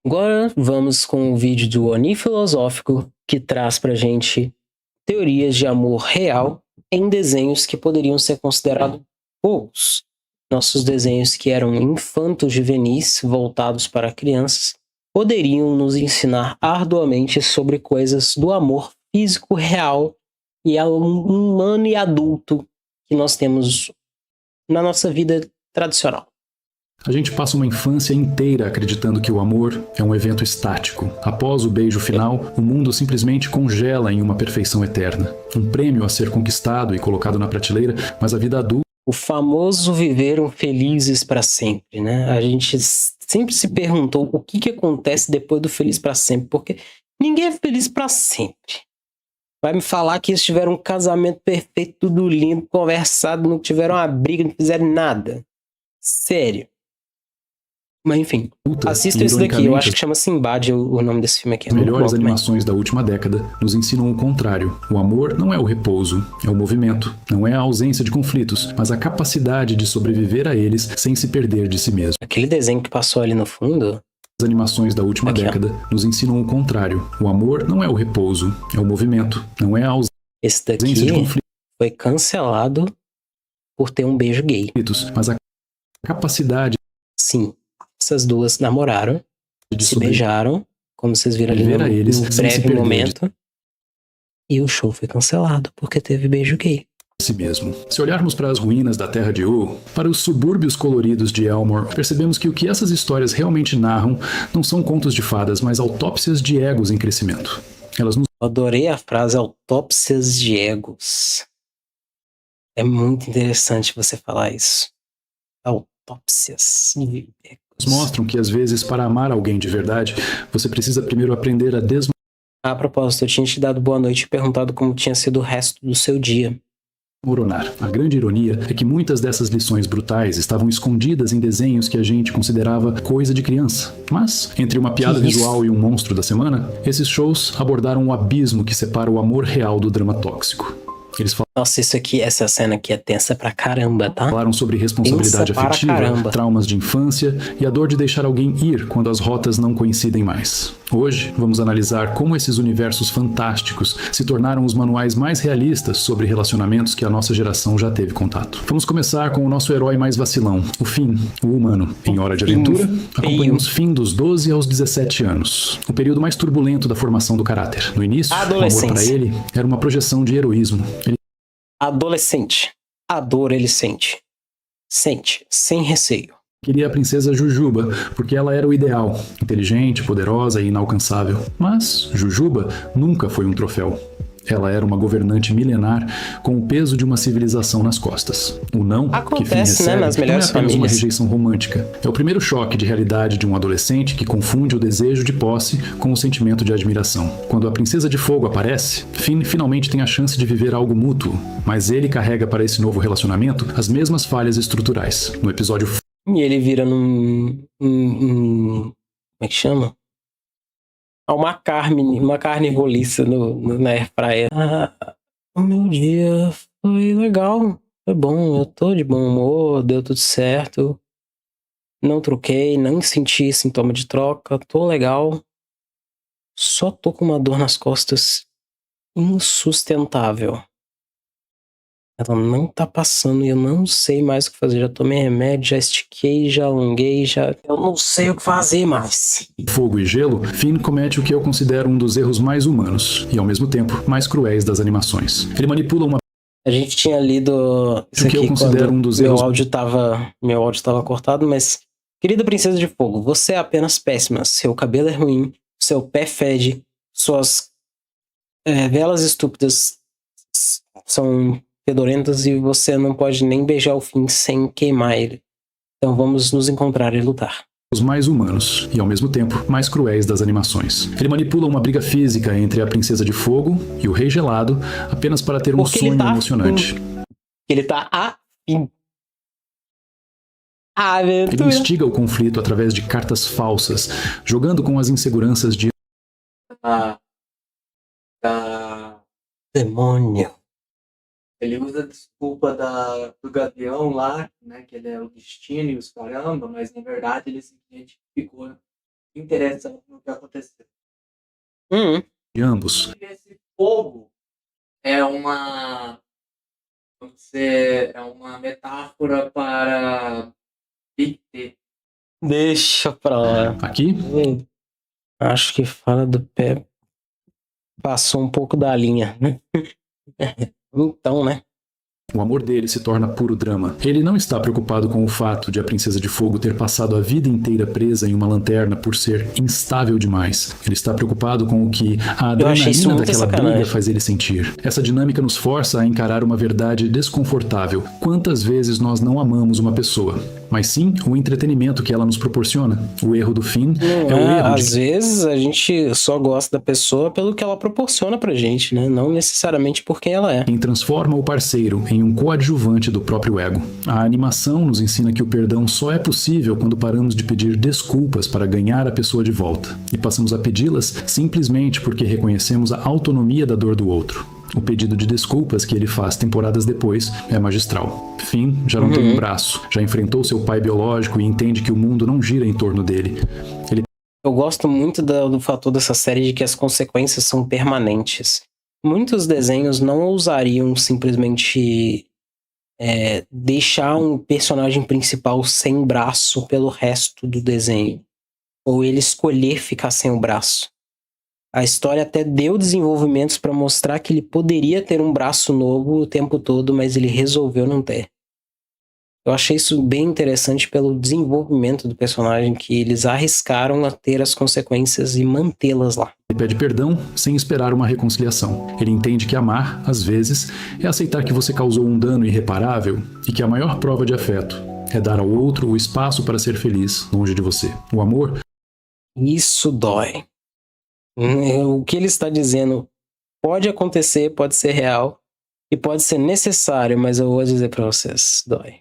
Agora vamos com o vídeo do Oni Filosófico, que traz pra gente teorias de amor real em desenhos que poderiam ser considerados bobos. Nossos desenhos que eram infantos juvenis, voltados para crianças, poderiam nos ensinar arduamente sobre coisas do amor físico real e humano e adulto que nós temos na nossa vida tradicional. A gente passa uma infância inteira acreditando que o amor é um evento estático. Após o beijo final, o mundo simplesmente congela em uma perfeição eterna. Um prêmio a ser conquistado e colocado na prateleira, mas a vida adulta... O famoso viveram felizes para sempre, né? A gente sempre se perguntou o que acontece depois do feliz para sempre, porque ninguém é feliz para sempre. Vai me falar que eles tiveram um casamento perfeito, tudo lindo, conversado, não tiveram uma briga, não fizeram nada. Sério. Mas enfim, assista esse daqui, eu acho que chama Sinbad o nome desse filme aqui. As melhores animações da última década nos ensinam o contrário. O amor não é o repouso, é o movimento. Não é a ausência de conflitos, mas a capacidade de sobreviver a eles sem se perder de si mesmo. Aquele desenho que passou ali no fundo... As animações da última década nos ensinam o contrário. O amor não é o repouso, é o movimento. Não é a ausência Esse daqui de conflitos, foi cancelado por ter um beijo gay. mas a capacidade... Sim. Essas duas namoraram, se beijaram, como vocês viram ali no breve momento, e o show foi cancelado porque teve beijo gay. Si mesmo. Se olharmos para as ruínas da Terra de U, para os subúrbios coloridos de Elmore, percebemos que o que essas histórias realmente narram não são contos de fadas, mas autópsias de egos em crescimento. Elas nos... Adorei a frase autópsias de egos. É muito interessante você falar isso. Autópsias de egos. Mostram que às vezes para amar alguém de verdade, você precisa primeiro aprender a A propósito, eu tinha te dado boa noite e perguntado como tinha sido o resto do seu dia. Desmoronar. A grande ironia é que muitas dessas lições brutais estavam escondidas em desenhos que a gente considerava coisa de criança. Mas, entre uma piada visual e um monstro da semana, esses shows abordaram o abismo que separa o amor real do drama tóxico. Eles Nossa, essa cena aqui é tensa pra caramba, tá? Falaram sobre responsabilidade afetiva, traumas de infância e a dor de deixar alguém ir quando as rotas não coincidem mais. Hoje, vamos analisar como esses universos fantásticos se tornaram os manuais mais realistas sobre relacionamentos que a nossa geração já teve contato. Vamos começar com o nosso herói mais vacilão, o Finn, o humano. Em Hora de Aventura, acompanhamos Finn dos 12 aos 17 anos, o período mais turbulento da formação do caráter. No início, o amor para ele era uma projeção de heroísmo. Adolescente. A dor ele sente. Sente, sem receio. Queria a princesa Jujuba, porque ela era o ideal, inteligente, poderosa e inalcançável. Mas Jujuba nunca foi um troféu. Ela era uma governante milenar com o peso de uma civilização nas costas. O não que Finn recebe nas melhores não é apenas uma famílias. rejeição romântica. É o primeiro choque de realidade de um adolescente que confunde o desejo de posse com o sentimento de admiração. Quando a Princesa de Fogo aparece, Finn finalmente tem a chance de viver algo mútuo, mas ele carrega para esse novo relacionamento as mesmas falhas estruturais. No episódio... E ele vira como é que chama? Uma carne roliça na airfryer. O meu dia foi legal, foi bom, eu tô de bom humor, deu tudo certo. Não troquei, não senti sintoma de troca, tô legal. Só tô com uma dor nas costas insustentável. Ela não tá passando e eu não sei mais o que fazer. Já tomei remédio, já estiquei, já alonguei, eu não sei o que fazer mais. Fogo e Gelo, Finn comete o que eu considero um dos erros mais humanos e, ao mesmo tempo, mais cruéis das animações. Ele manipula uma... A gente tinha lido isso aqui quando meu áudio tava cortado, mas... Querida Princesa de Fogo, você é apenas péssima. Seu cabelo é ruim, seu pé fede, suas velas estúpidas são fedorentas e você não pode nem beijar o Finn sem queimar ele. Então vamos nos encontrar e lutar. Os mais humanos e, ao mesmo tempo, mais cruéis das animações. Ele manipula uma briga física entre a Princesa de Fogo e o Rei Gelado apenas para ter um sonho emocionante. Ele tá afim. Aventura. Ele instiga o conflito através de cartas falsas, jogando com as inseguranças de... Demônio. Ele usa a desculpa do Gavião lá, né, que ele é o destino e os caramba, mas na verdade ele simplesmente ficou interessante no que aconteceu. De ambos. Esse fogo é uma metáfora para Big T. Deixa pra lá. Aqui? Acho que fala do pé. Passou um pouco da linha. Então, né? O amor dele se torna puro drama. Ele não está preocupado com o fato de a Princesa de Fogo ter passado a vida inteira presa em uma lanterna por ser instável demais. Ele está preocupado com o que a adrenalina daquela briga faz ele sentir. Essa dinâmica nos força a encarar uma verdade desconfortável. Quantas vezes nós não amamos uma pessoa, mas sim o entretenimento que ela nos proporciona? O erro do Finn é o erro Às vezes a gente só gosta da pessoa pelo que ela proporciona pra gente, né? Não necessariamente por quem ela é. Quem transforma o parceiro em um coadjuvante do próprio ego. A animação nos ensina que o perdão só é possível quando paramos de pedir desculpas para ganhar a pessoa de volta e passamos a pedi-las simplesmente porque reconhecemos a autonomia da dor do outro. O pedido de desculpas que ele faz temporadas depois é magistral. Finn já não tem um braço, já enfrentou seu pai biológico e entende que o mundo não gira em torno dele. Eu gosto muito do fator dessa série de que as consequências são permanentes. Muitos desenhos não ousariam simplesmente deixar um personagem principal sem braço pelo resto do desenho. Ou ele escolher ficar sem o braço. A história até deu desenvolvimentos para mostrar que ele poderia ter um braço novo o tempo todo, mas ele resolveu não ter. Eu achei isso bem interessante pelo desenvolvimento do personagem, que eles arriscaram a ter as consequências e mantê-las lá. Ele pede perdão sem esperar uma reconciliação. Ele entende que amar, às vezes, é aceitar que você causou um dano irreparável e que a maior prova de afeto é dar ao outro o espaço para ser feliz longe de você. O amor... Isso dói. O que ele está dizendo pode acontecer, pode ser real e pode ser necessário, mas eu vou dizer para vocês, dói.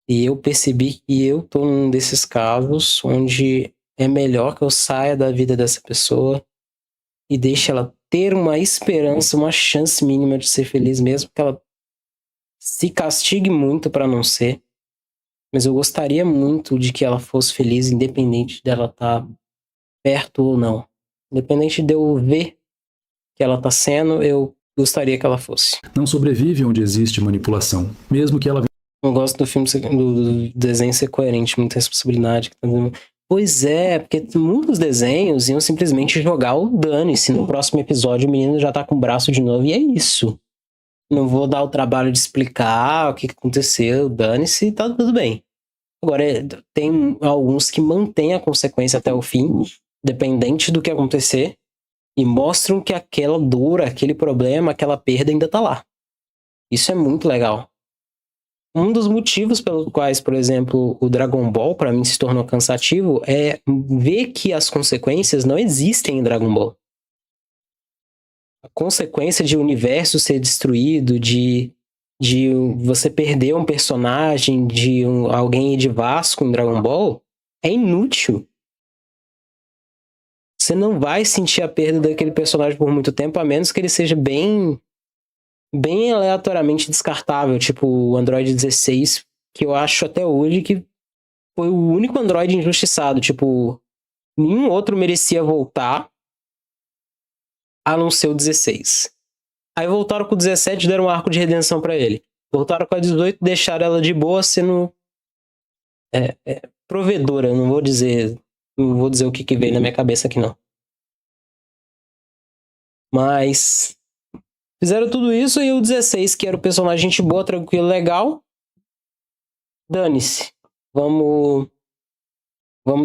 E eu percebi que eu tô num desses casos onde é melhor que eu saia da vida dessa pessoa e deixe ela ter uma esperança, uma chance mínima de ser feliz, mesmo que ela se castigue muito para não ser. Mas eu gostaria muito de que ela fosse feliz, independente dela estar perto ou não. Independente de eu ver que ela tá sendo, eu gostaria que ela fosse. Não sobrevive onde existe manipulação, mesmo que ela... Eu gosto do filme, do desenho ser coerente, muita responsabilidade. Pois é, porque muitos desenhos iam simplesmente jogar o dane-se. No próximo episódio o menino já tá com o braço de novo e é isso. Não vou dar o trabalho de explicar o que aconteceu, dane-se e tá tudo bem. Agora, tem alguns que mantêm a consequência até o fim, dependente do que acontecer, e mostram que aquela dor, aquele problema, aquela perda ainda tá lá. Isso é muito legal. Um dos motivos pelos quais, por exemplo, o Dragon Ball para mim se tornou cansativo é ver que as consequências não existem em Dragon Ball. A consequência de o universo ser destruído, de você perder um personagem, de alguém ir de Vasco em Dragon Ball, é inútil. Você não vai sentir a perda daquele personagem por muito tempo, a menos que ele seja bem aleatoriamente descartável, tipo o Android 16, que eu acho até hoje que foi o único Android injustiçado. Tipo, nenhum outro merecia voltar a não ser o 16. Aí voltaram com o 17 e deram um arco de redenção pra ele. Voltaram com a 18 e deixaram ela de boa sendo provedora. Não vou dizer o que veio na minha cabeça aqui não. Mas fizeram tudo isso e o 16, que era o personagem gente boa, tranquilo, legal, dane-se. Vamos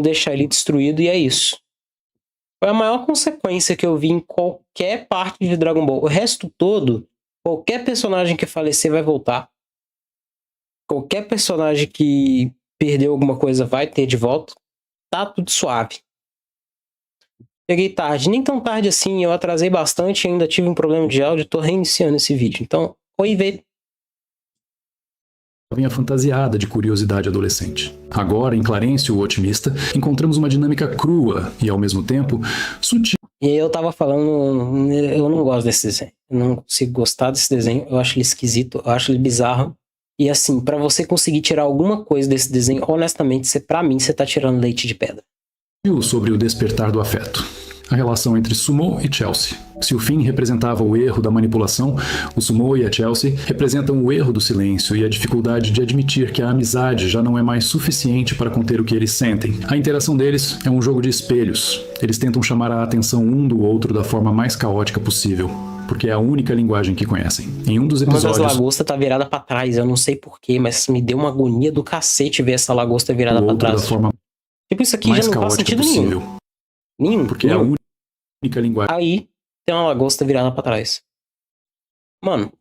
deixar ele destruído e é isso. Foi a maior consequência que eu vi em qualquer parte de Dragon Ball. O resto todo, qualquer personagem que falecer vai voltar. Qualquer personagem que perdeu alguma coisa vai ter de volta. Tá tudo suave. Cheguei tarde, nem tão tarde assim, eu atrasei bastante, ainda tive um problema de áudio, tô reiniciando esse vídeo. Então, oi, vê. Vinha fantasiada de curiosidade adolescente. Agora, em Clarence, o otimista, encontramos uma dinâmica crua e, ao mesmo tempo, sutil. E eu tava falando, eu não gosto desse desenho. Eu não consigo gostar desse desenho, eu acho ele esquisito, eu acho ele bizarro. E assim, pra você conseguir tirar alguma coisa desse desenho, honestamente, pra mim, você tá tirando leite de pedra. Sobre o despertar do afeto. A relação entre Sumo e Chelsea. Se o Finn representava o erro da manipulação, o Sumo e a Chelsea representam o erro do silêncio e a dificuldade de admitir que a amizade já não é mais suficiente para conter o que eles sentem. A interação deles é um jogo de espelhos. Eles tentam chamar a atenção um do outro da forma mais caótica possível, porque é a única linguagem que conhecem. Em um dos episódios... Uma das lagostas tá virada pra trás, eu não sei porquê, mas me deu uma agonia do cacete ver essa lagosta virada pra trás. Da forma tipo, isso aqui já não faz sentido possível. Nenhum. Porque é a única linguagem. Aí tem uma lagosta virada pra trás. Mano,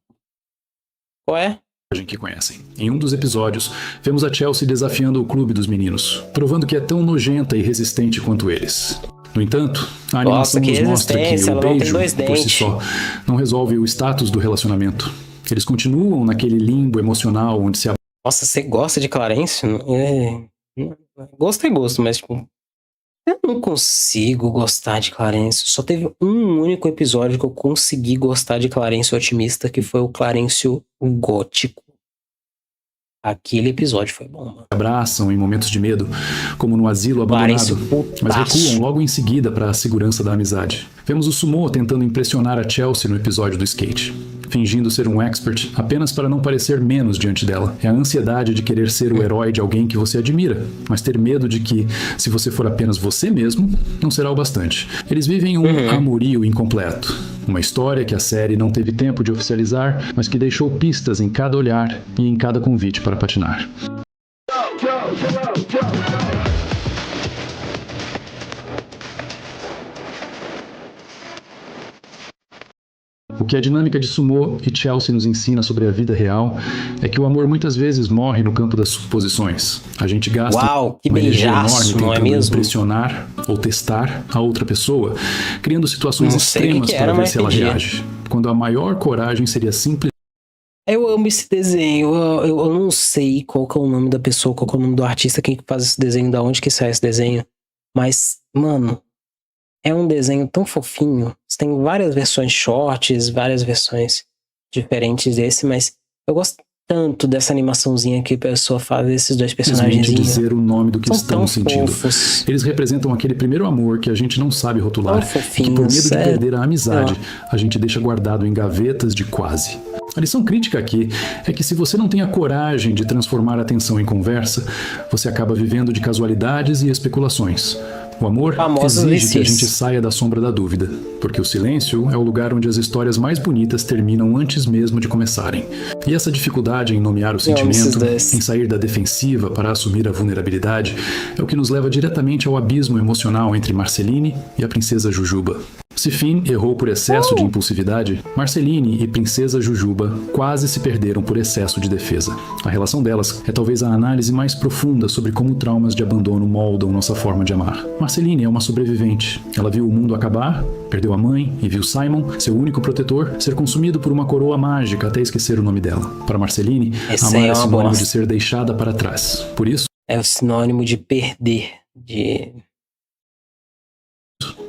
qual é? Que conhecem. Em um dos episódios, vemos a Chelsea desafiando o clube dos meninos, provando que é tão nojenta e resistente quanto eles. No entanto, a animação nos mostra que o beijo, por si só, não resolve o status do relacionamento. Eles continuam naquele limbo emocional onde se... Nossa, você gosta de Clarence? Gosto é gosto, mas tipo... Eu não consigo gostar de Clarence. Só teve um único episódio que eu consegui gostar de Clarence otimista, que foi o Clarence gótico. Aquele episódio foi bom, mano. Abraçam em momentos de medo, como no asilo abandonado, mas recuam logo em seguida para a segurança da amizade. Vemos o Sumo tentando impressionar a Chelsea no episódio do skate, fingindo ser um expert apenas para não parecer menos diante dela. É a ansiedade de querer ser o herói de alguém que você admira, mas ter medo de que, se você for apenas você mesmo, não será o bastante. Eles vivem um amorio incompleto. Uma história que a série não teve tempo de oficializar, mas que deixou pistas em cada olhar e em cada convite para patinar. O que a dinâmica de Sumo e Chelsea nos ensina sobre a vida real é que o amor muitas vezes morre no campo das suposições. A gente gasta uma energia enorme tentando mesmo? Impressionar ou testar a outra pessoa, criando situações extremas para ver se ela reage, quando a maior coragem seria simples. Eu amo esse desenho, eu não sei qual que é o nome da pessoa, qual que é o nome do artista, quem que faz esse desenho, da onde que sai esse desenho, mas, mano... É um desenho tão fofinho. Tem várias versões shorts, várias versões diferentes desse, mas eu gosto tanto dessa animaçãozinha que a pessoa faz desses dois personagens. Dizer o nome do que estão sentindo. Fofos. Eles representam aquele primeiro amor que a gente não sabe rotular, que por medo de perder a amizade, a gente deixa guardado em gavetas de quase. A lição crítica aqui é que se você não tem a coragem de transformar a tensão em conversa, você acaba vivendo de casualidades e especulações. O amor exige que a gente saia da sombra da dúvida, porque o silêncio é o lugar onde as histórias mais bonitas terminam antes mesmo de começarem. E essa dificuldade em nomear o sentimento, em sair da defensiva para assumir a vulnerabilidade, é o que nos leva diretamente ao abismo emocional entre Marceline e a princesa Jujuba. Se Finn errou por excesso de impulsividade, Marceline e Princesa Jujuba quase se perderam por excesso de defesa. A relação delas é talvez a análise mais profunda sobre como traumas de abandono moldam nossa forma de amar. Marceline é uma sobrevivente. Ela viu o mundo acabar, perdeu a mãe e viu Simon, seu único protetor, ser consumido por uma coroa mágica até esquecer o nome dela. Para Marceline, amar é sinônimo de ser deixada para trás. Por isso, é o sinônimo de perder, de...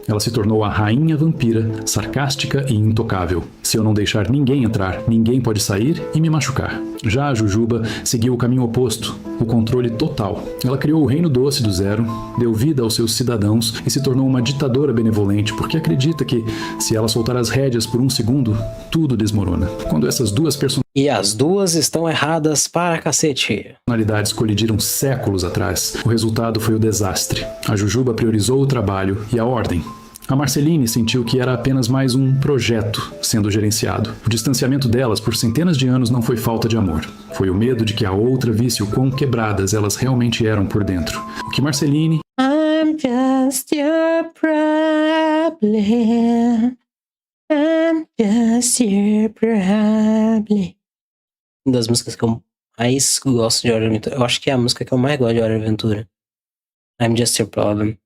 Ela se tornou a rainha vampira, sarcástica e intocável. Se eu não deixar ninguém entrar, ninguém pode sair e me machucar. Já a Jujuba seguiu o caminho oposto, o controle total. Ela criou o reino doce do zero, deu vida aos seus cidadãos e se tornou uma ditadora benevolente porque acredita que, se ela soltar as rédeas por um segundo, tudo desmorona. Quando essas duas E as duas estão erradas para cacete. Personalidades colidiram séculos atrás. O resultado foi o desastre. A Jujuba priorizou o trabalho e a ordem. A Marceline sentiu que era apenas mais um projeto sendo gerenciado. O distanciamento delas por centenas de anos não foi falta de amor. Foi o medo de que a outra visse o quão quebradas elas realmente eram por dentro. O que Marceline... I'm just your problem. I'm just your problem. Uma das músicas que eu mais gosto de Hora de Aventura. Eu acho que é a música que eu mais gosto de Hora de Aventura. I'm just your problem.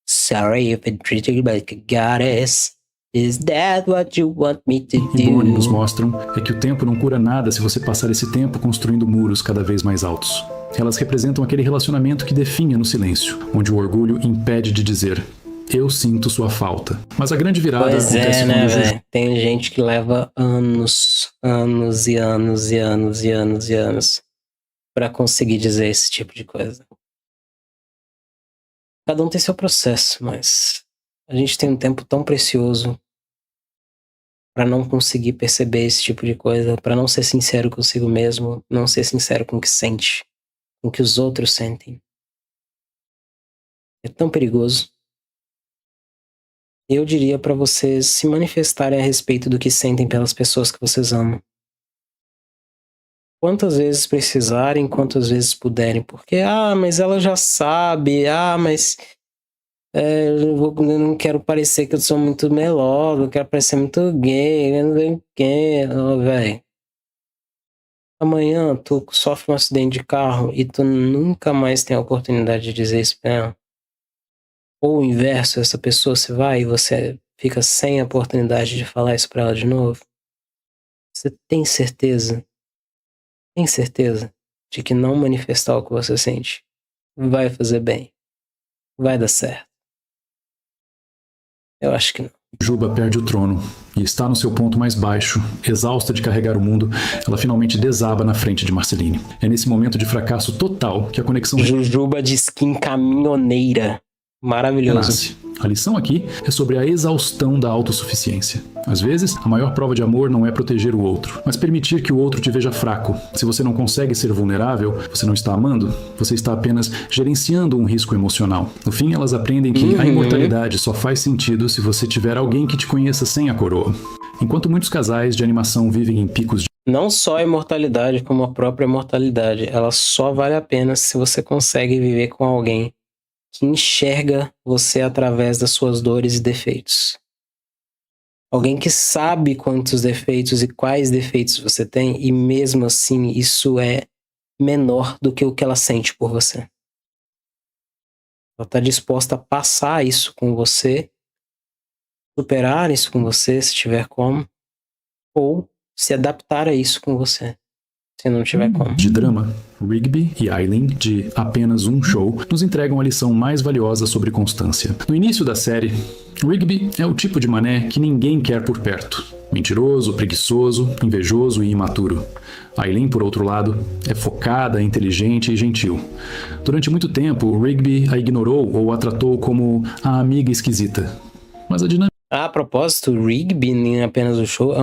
Sorry if I treated you like a goddess. Is that what you want me to do? O que Bonnie nos mostram é que o tempo não cura nada se você passar esse tempo construindo muros cada vez mais altos. Elas representam aquele relacionamento que definha no silêncio, onde o orgulho impede de dizer: Eu sinto sua falta. Mas a grande virada acontece quando né, velho? Tem gente que leva anos pra conseguir dizer esse tipo de coisa. Cada um tem seu processo, mas a gente tem um tempo tão precioso pra não conseguir perceber esse tipo de coisa, pra não ser sincero consigo mesmo, não ser sincero com o que sente, com o que os outros sentem. É tão perigoso. Eu diria pra vocês se manifestarem a respeito do que sentem pelas pessoas que vocês amam. Quantas vezes precisarem, quantas vezes puderem, porque, mas ela já sabe, mas eu não quero parecer que eu sou muito meloso, eu quero parecer muito gay, eu não sei o quê, velho. Amanhã tu sofre um acidente de carro e tu nunca mais tem a oportunidade de dizer isso pra ela. Ou o inverso, essa pessoa se vai e você fica sem a oportunidade de falar isso pra ela de novo. Você tem certeza de que não manifestar o que você sente vai fazer bem? Vai dar certo? Eu acho que não. Juba perde o trono e está no seu ponto mais baixo, exausta de carregar o mundo, ela finalmente desaba na frente de Marceline. É nesse momento de fracasso total que a conexão... Jujuba de skin caminhoneira. Maravilhoso. Renasce. A lição aqui é sobre a exaustão da autossuficiência. Às vezes, a maior prova de amor não é proteger o outro, mas permitir que o outro te veja fraco. Se você não consegue ser vulnerável, você não está amando, você está apenas gerenciando um risco emocional. No fim, elas aprendem que a imortalidade só faz sentido se você tiver alguém que te conheça sem a coroa. Enquanto muitos casais de animação vivem em picos de... Não só a imortalidade, como a própria mortalidade. Ela só vale a pena se você consegue viver com alguém que enxerga você através das suas dores e defeitos. Alguém que sabe quantos defeitos e quais defeitos você tem, e mesmo assim isso é menor do que o que ela sente por você. Ela está disposta a passar isso com você, superar isso com você, se tiver como, ou se adaptar a isso com você, se não tiver como. De drama, Rigby e Eileen, de Apenas um Show, nos entregam a lição mais valiosa sobre constância. No início da série, Rigby é o tipo de mané que ninguém quer por perto. Mentiroso, preguiçoso, invejoso e imaturo. Eileen, por outro lado, é focada, inteligente e gentil. Durante muito tempo, Rigby a ignorou ou a tratou como a amiga esquisita. Mas a dinâmica... A propósito, o Rigby, em Apenas um Show,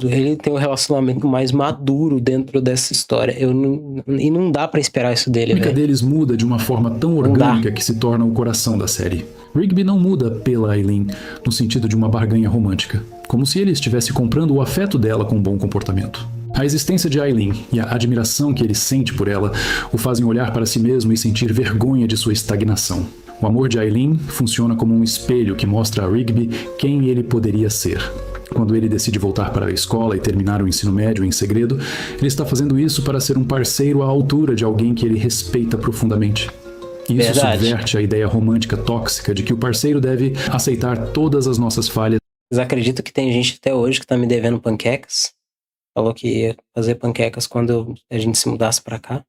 ele tem um relacionamento mais maduro dentro dessa história. E não dá pra esperar isso dele, A química deles muda de uma forma tão orgânica que se torna o coração da série. Rigby não muda pela Eileen, no sentido de uma barganha romântica. Como se ele estivesse comprando o afeto dela com um bom comportamento. A existência de Eileen e a admiração que ele sente por ela o fazem olhar para si mesmo e sentir vergonha de sua estagnação. O amor de Eileen funciona como um espelho que mostra a Rigby quem ele poderia ser. Quando ele decide voltar para a escola e terminar o ensino médio em segredo, ele está fazendo isso para ser um parceiro à altura de alguém que ele respeita profundamente. Isso subverte a ideia romântica tóxica de que o parceiro deve aceitar todas as nossas falhas. Vocês acreditam que tem gente até hoje que tá me devendo panquecas? Falou que ia fazer panquecas quando a gente se mudasse pra cá.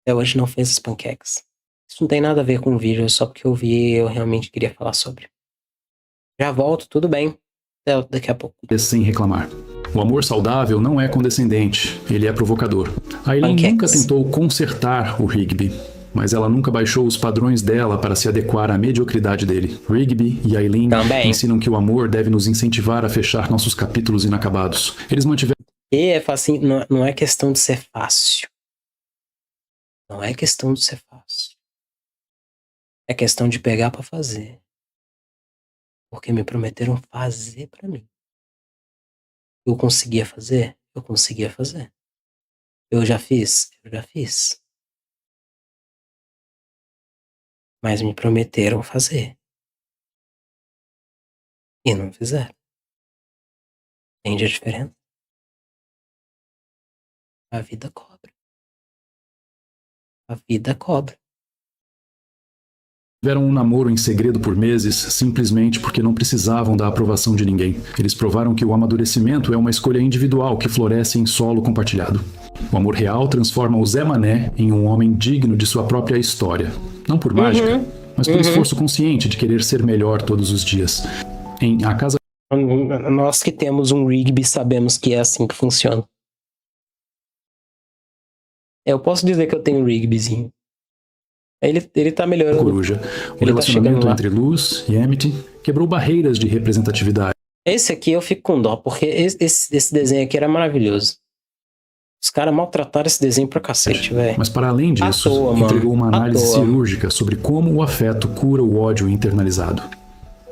Até hoje não fez as panquecas. Isso não tem nada a ver com o vídeo, é só porque eu vi e eu realmente queria falar sobre. Já volto, tudo bem. Até daqui a pouco. Sem reclamar. O amor saudável não é condescendente, ele é provocador. A Eileen nunca tentou consertar o Rigby, mas ela nunca baixou os padrões dela para se adequar à mediocridade dele. Rigby e Eileen ensinam que o amor deve nos incentivar a fechar nossos capítulos inacabados. Eles mantiveram... E é fácil, não é questão de ser fácil. Não é questão de ser fácil. É questão de pegar pra fazer. Porque me prometeram fazer pra mim. Eu conseguia fazer? Eu conseguia fazer. Eu já fiz? Eu já fiz. Mas me prometeram fazer. E não fizeram. Entende a diferença? A vida cobra. A vida cobra. Tiveram um namoro em segredo por meses, simplesmente porque não precisavam da aprovação de ninguém. Eles provaram que o amadurecimento é uma escolha individual que floresce em solo compartilhado. O amor real transforma o Zé Mané em um homem digno de sua própria história. Não por mágica, mas por esforço consciente de querer ser melhor todos os dias. Em A Casa... Nós que temos um Rigby sabemos que é assim que funciona. Eu posso dizer que eu tenho um Rigbyzinho. Ele tá melhorando. Coruja. O relacionamento entre Luz e Emmett quebrou barreiras de representatividade. Esse aqui eu fico com dó, porque esse desenho aqui era maravilhoso. Os caras maltrataram esse desenho pra cacete, velho. Mas para além disso, entregou uma análise cirúrgica sobre como o afeto cura o ódio internalizado.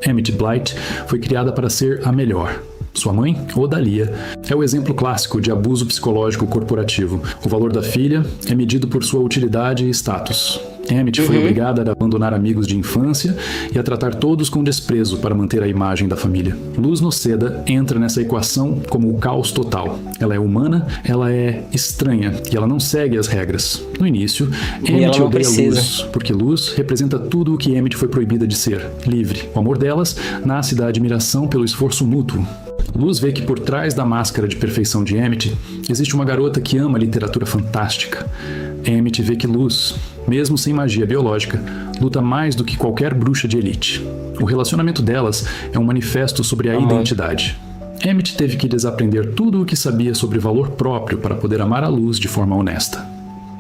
Emmett Blight foi criada para ser a melhor. Sua mãe, Odalia, é o exemplo clássico de abuso psicológico corporativo. O valor da filha é medido por sua utilidade e status. Emmett foi obrigada a abandonar amigos de infância e a tratar todos com desprezo para manter a imagem da família. Luz Noceda entra nessa equação como o caos total. Ela é humana, ela é estranha e ela não segue as regras. No início, Emmett odeia Luz, porque Luz representa tudo o que Emmett foi proibida de ser, livre. O amor delas nasce da admiração pelo esforço mútuo. Luz vê que por trás da máscara de perfeição de Emmett existe uma garota que ama literatura fantástica. Emmett vê que Luz, mesmo sem magia biológica, luta mais do que qualquer bruxa de elite. O relacionamento delas é um manifesto sobre a identidade. Emmett teve que desaprender tudo o que sabia sobre valor próprio para poder amar a Luz de forma honesta.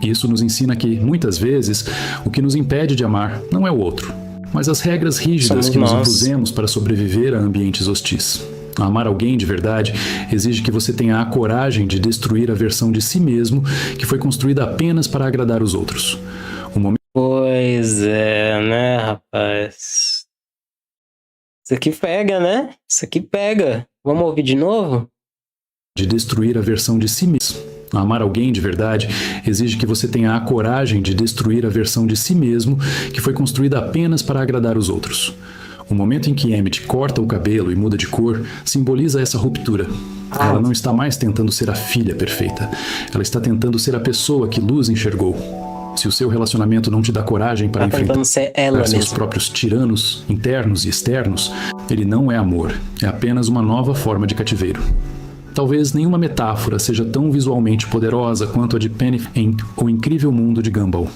Isso nos ensina que, muitas vezes, o que nos impede de amar não é o outro, mas as regras rígidas que nos impusemos para sobreviver a ambientes hostis. Amar alguém de verdade exige que você tenha a coragem de destruir a versão de si mesmo que foi construída apenas para agradar os outros. Pois é, né, rapaz? Isso aqui pega, né? Isso aqui pega. Vamos ouvir de novo? De destruir a versão de si mesmo. Amar alguém de verdade exige que você tenha a coragem de destruir a versão de si mesmo que foi construída apenas para agradar os outros. O momento em que Emmett corta o cabelo e muda de cor simboliza essa ruptura. Ela não está mais tentando ser a filha perfeita. Ela está tentando ser a pessoa que Luz enxergou. Se o seu relacionamento não te dá coragem para enfrentar seus próprios tiranos internos e externos, ele não é amor. É apenas uma nova forma de cativeiro. Talvez nenhuma metáfora seja tão visualmente poderosa quanto a de Penny em O Incrível Mundo de Gumball.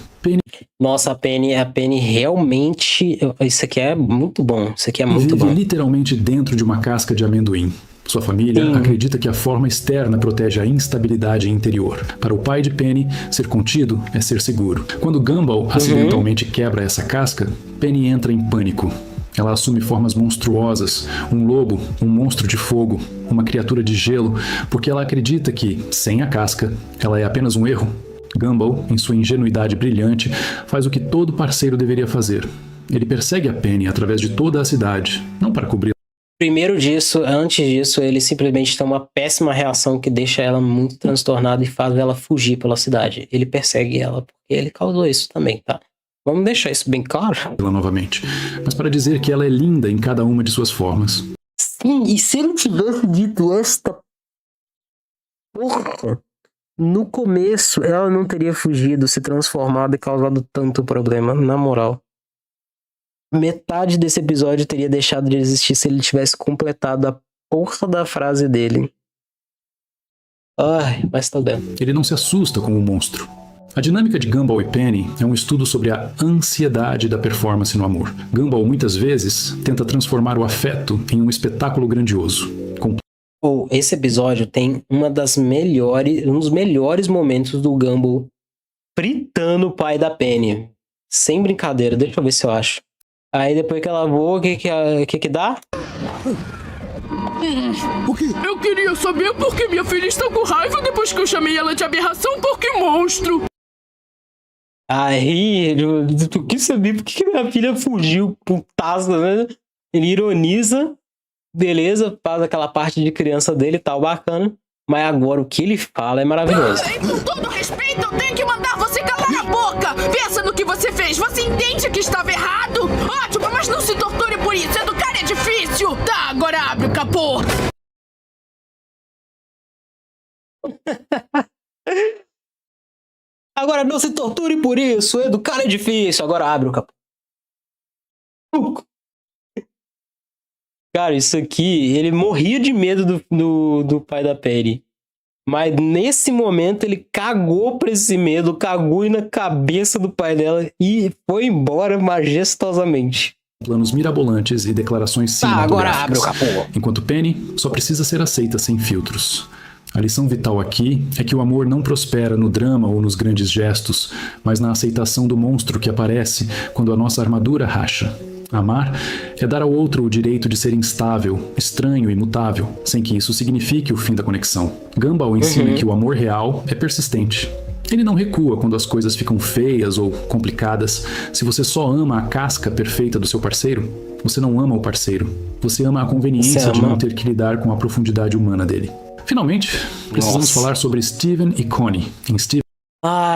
Nossa, a Penny realmente... Isso aqui é muito bom. Isso aqui é muito bom. Vive literalmente dentro de uma casca de amendoim. Sua família acredita que a forma externa protege a instabilidade interior. Para o pai de Penny, ser contido é ser seguro. Quando Gumball acidentalmente quebra essa casca, Penny entra em pânico. Ela assume formas monstruosas, um lobo, um monstro de fogo, uma criatura de gelo, porque ela acredita que, sem a casca, ela é apenas um erro. Gumball, em sua ingenuidade brilhante, faz o que todo parceiro deveria fazer. Ele persegue a Penny através de toda a cidade, não para cobrir. Antes disso, ele simplesmente tem uma péssima reação que deixa ela muito transtornada e faz ela fugir pela cidade. Ele persegue ela porque ele causou isso também, tá? Vamos deixar isso bem claro. Novamente, mas para dizer que ela é linda em cada uma de suas formas. Sim, e se ele tivesse dito esta porra no começo, ela não teria fugido, se transformado e causado tanto problema, na moral. Metade desse episódio teria deixado de existir se ele tivesse completado a porra da frase dele. Ai, mas tá bem. Ele não se assusta com o monstro. A dinâmica de Gumball e Penny é um estudo sobre a ansiedade da performance no amor. Gumball muitas vezes tenta transformar o afeto em um espetáculo grandioso. Esse episódio tem um dos melhores momentos do Gumball fritando o pai da Penny. Sem brincadeira, deixa eu ver se eu acho. Aí depois que ela voa, o que dá? O quê? Eu queria saber por que minha filha está com raiva depois que eu chamei ela de aberração porque monstro. Aí, tu quis saber por que minha filha fugiu, putaça, né? Ele ironiza, beleza, faz aquela parte de criança dele e tal, bacana. Mas agora o que ele fala é maravilhoso. Com todo respeito, eu tenho que mandar você calar a boca! Pensa no que você fez, você entende que estava errado? Ótimo, mas não se torture por isso, educar é difícil! Tá, agora abre o capô! Agora não se torture por isso, educar é difícil, agora abre o capô. Cara, isso aqui, ele morria de medo do pai da Penny. Mas nesse momento ele cagou pra esse medo, cagou na cabeça do pai dela e foi embora majestosamente. Planos mirabolantes e declarações cinematográficas. Agora abre o capô. Enquanto Penny só precisa ser aceita sem filtros. A lição vital aqui é que o amor não prospera no drama ou nos grandes gestos, mas na aceitação do monstro que aparece quando a nossa armadura racha. Amar é dar ao outro o direito de ser instável, estranho e mutável, sem que isso signifique o fim da conexão. Gumball ensina que o amor real é persistente. Ele não recua quando as coisas ficam feias ou complicadas. Se você só ama a casca perfeita do seu parceiro, você não ama o parceiro. Você ama a conveniência de não ter que lidar com a profundidade humana dele. Finalmente, precisamos falar sobre Steven e Connie. Em Steven...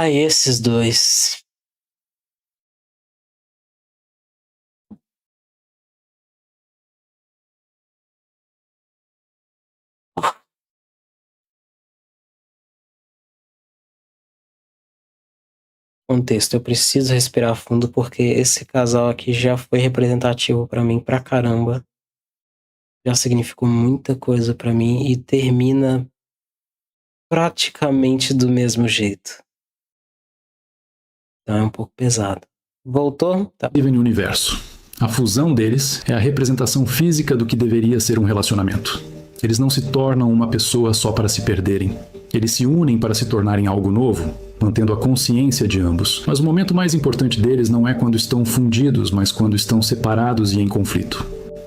Esses dois. Contexto, eu preciso respirar fundo porque esse casal aqui já foi representativo pra mim pra caramba. Já significou muita coisa pra mim e termina praticamente do mesmo jeito. Então é um pouco pesado. Voltou? Tá. Steven e o universo. A fusão deles é a representação física do que deveria ser um relacionamento. Eles não se tornam uma pessoa só para se perderem. Eles se unem para se tornarem algo novo, mantendo a consciência de ambos. Mas o momento mais importante deles não é quando estão fundidos, mas quando estão separados e em conflito.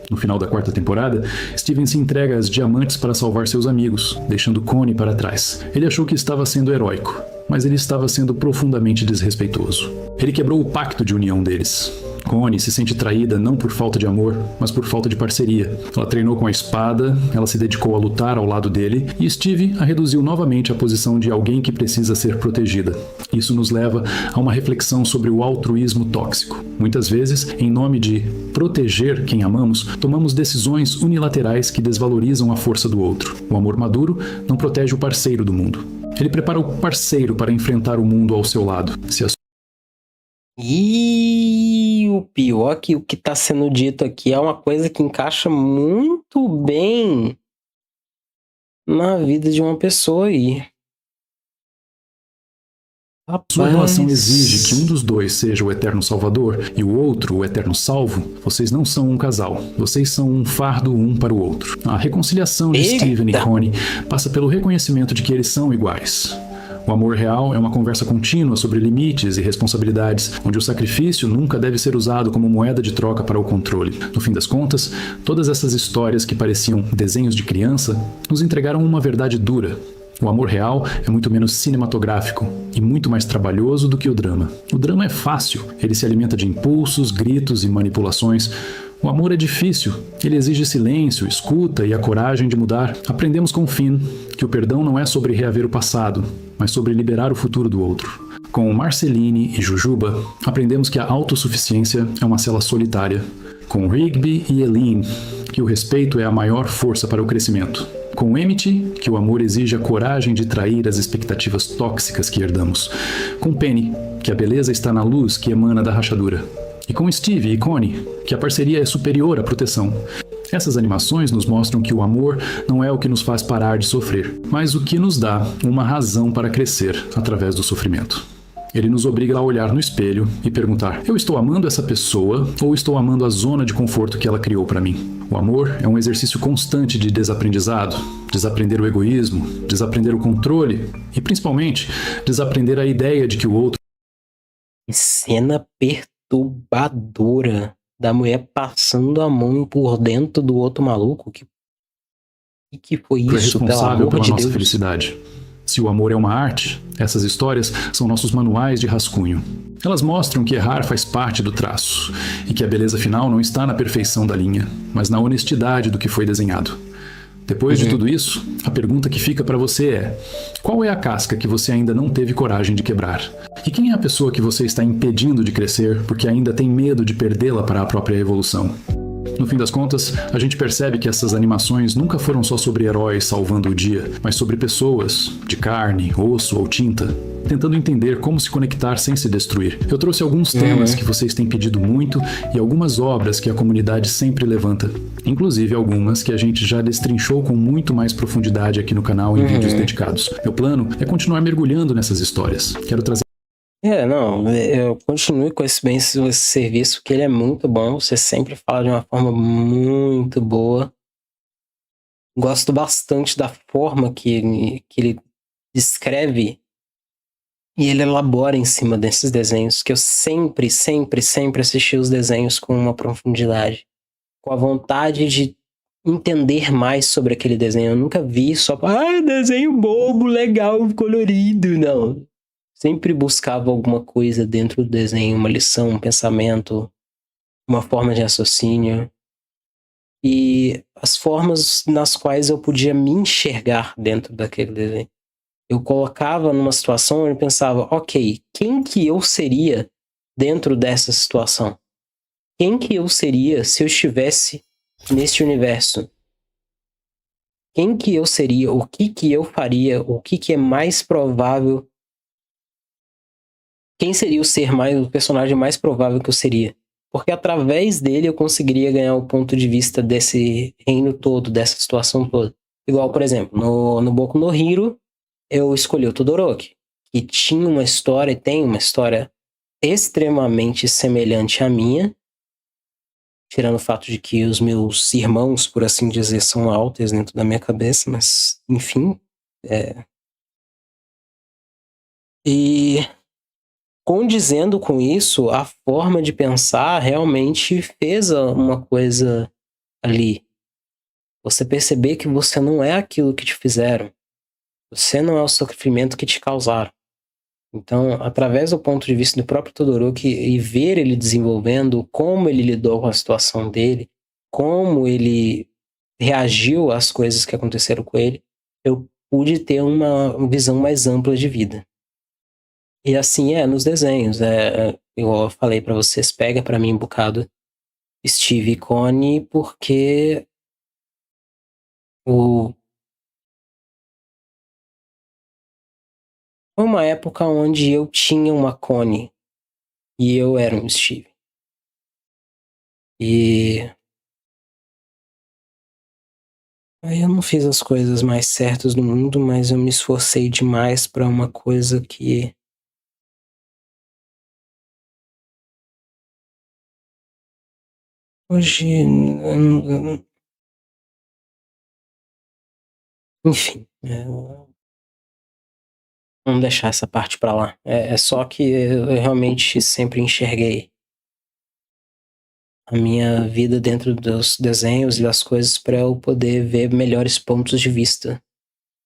No final da 4ª temporada, Steven se entrega às diamantes para salvar seus amigos, deixando Connie para trás. Ele achou que estava sendo heróico, mas ele estava sendo profundamente desrespeitoso. Ele quebrou o pacto de união deles. Connie se sente traída não por falta de amor, mas por falta de parceria. Ela treinou com a espada, ela se dedicou a lutar ao lado dele, e Steve a reduziu novamente à posição de alguém que precisa ser protegida. Isso nos leva a uma reflexão sobre o altruísmo tóxico. Muitas vezes, em nome de proteger quem amamos, tomamos decisões unilaterais que desvalorizam a força do outro. O amor maduro não protege o parceiro do mundo. Ele prepara o parceiro para enfrentar o mundo ao seu lado. E o pior é que o que está sendo dito aqui é uma coisa que encaixa muito bem na vida de uma pessoa aí. Rapaz. Sua relação exige que um dos dois seja o eterno salvador e o outro o eterno salvo. Vocês não são um casal. Vocês são um fardo um para o outro. A reconciliação de Steven e Connie passa pelo reconhecimento de que eles são iguais. O amor real é uma conversa contínua sobre limites e responsabilidades, onde o sacrifício nunca deve ser usado como moeda de troca para o controle. No fim das contas, todas essas histórias que pareciam desenhos de criança nos entregaram uma verdade dura. O amor real é muito menos cinematográfico e muito mais trabalhoso do que o drama. O drama é fácil, ele se alimenta de impulsos, gritos e manipulações. O amor é difícil, ele exige silêncio, escuta e a coragem de mudar. Aprendemos com Finn que o perdão não é sobre reaver o passado, mas sobre liberar o futuro do outro. Com Marceline e Jujuba, aprendemos que a autossuficiência é uma cela solitária. Com Rigby e Eileen, que o respeito é a maior força para o crescimento. Com Emmett, que o amor exige a coragem de trair as expectativas tóxicas que herdamos. Com Penny, que a beleza está na luz que emana da rachadura. E com Steve e Connie, que a parceria é superior à proteção. Essas animações nos mostram que o amor não é o que nos faz parar de sofrer, mas o que nos dá uma razão para crescer através do sofrimento. Ele nos obriga a olhar no espelho e perguntar: eu estou amando essa pessoa ou estou amando a zona de conforto que ela criou para mim? O amor é um exercício constante de desaprendizado, desaprender o egoísmo, desaprender o controle e, principalmente, desaprender a ideia de que o outro... Cena perturbadora da mulher passando a mão por dentro do outro maluco. Que foi isso? É responsável pela nossa felicidade. Se o amor é uma arte, essas histórias são nossos manuais de rascunho. Elas mostram que errar faz parte do traço e que a beleza final não está na perfeição da linha, mas na honestidade do que foi desenhado. Depois de tudo isso, a pergunta que fica para você é: qual é a casca que você ainda não teve coragem de quebrar? E quem é a pessoa que você está impedindo de crescer porque ainda tem medo de perdê-la para a própria evolução? No fim das contas, a gente percebe que essas animações nunca foram só sobre heróis salvando o dia, mas sobre pessoas, de carne, osso ou tinta. tentando entender como se conectar sem se destruir. Eu trouxe alguns temas que vocês têm pedido muito e algumas obras que a comunidade sempre levanta, inclusive algumas que a gente já destrinchou com muito mais profundidade aqui no canal em vídeos dedicados. Meu plano é continuar mergulhando nessas histórias. Quero trazer... Eu continuo com esse serviço, que ele é muito bom. Você sempre fala de uma forma muito boa. Gosto bastante da forma que ele descreve e ele elabora em cima desses desenhos, que eu sempre assisti os desenhos com uma profundidade, com a vontade de entender mais sobre aquele desenho. Eu nunca vi só, desenho bobo, legal, colorido, não. Sempre buscava alguma coisa dentro do desenho, uma lição, um pensamento, uma forma de raciocínio. E as formas nas quais eu podia me enxergar dentro daquele desenho. Eu colocava numa situação onde eu pensava, ok, quem que eu seria dentro dessa situação? Quem que eu seria se eu estivesse neste universo? Quem que eu seria? O que que eu faria? O que que é mais provável? Quem seria o personagem mais provável que eu seria? Porque através dele eu conseguiria ganhar o ponto de vista desse reino todo, dessa situação toda. Igual, por exemplo, no Boku no Hero, eu escolhi o Todoroki, que tinha uma história e tem uma história extremamente semelhante à minha, tirando o fato de que os meus irmãos, por assim dizer, são altos dentro da minha cabeça, mas, enfim. E condizendo com isso, a forma de pensar realmente fez uma coisa ali. Você perceber que você não é aquilo que te fizeram. Você não é o sofrimento que te causaram. Então, através do ponto de vista do próprio Todoroki e ver ele desenvolvendo, como ele lidou com a situação dele, como ele reagiu às coisas que aconteceram com ele, eu pude ter uma visão mais ampla de vida. E assim nos desenhos. Eu falei pra vocês, pega pra mim um bocado Steve e Connie, porque foi uma época onde eu tinha uma Connie e eu era um Steve. E aí eu não fiz as coisas mais certas do mundo, mas eu me esforcei demais pra uma coisa que hoje, enfim, vamos deixar essa parte pra lá. É só que eu realmente sempre enxerguei a minha vida dentro dos desenhos e das coisas pra eu poder ver melhores pontos de vista